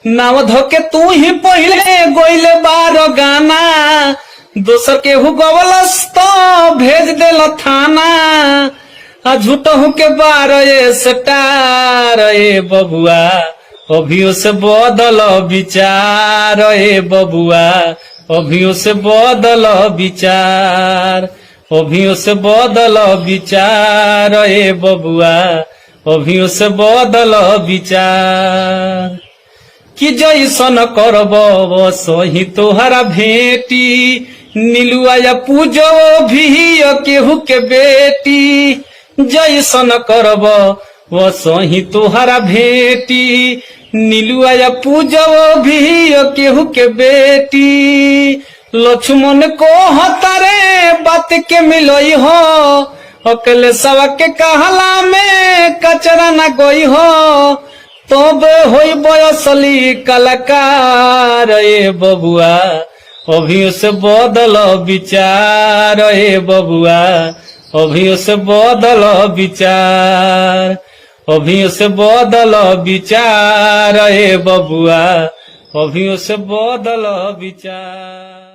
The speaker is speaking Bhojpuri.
नाव धोके तू ही पहले गोइले बार गाना, दोसर के हु गवलस तो भेज देल थाना। झूठ के बार ये स्टार ए बबुआ, अभियो से बदल विचार ए बबुआ, अभियो से बदल विचार, अभियो से बदल विचार ए बबुआ, अभियो से बदल विचार। कि जैसन करब सही तोहरा भेटी, नीलुआ या पूजो भी केहू के बेटी। जैसन करब वो सही तोहरा भेटी, नीलुआ या पूजो भी केहू के बेटी। लक्ष्मण को हतारे बात के मिलई हो, अकेले सवा के कहला में कचरा न गई हो। तब होई बयसली कलाकार ए बबुआ, अभियो से बदल विचार ए बबुआ, अभियो से बदल विचार, अभियो से बदल विचार ए बबुआ, अभियो से बदल विचार।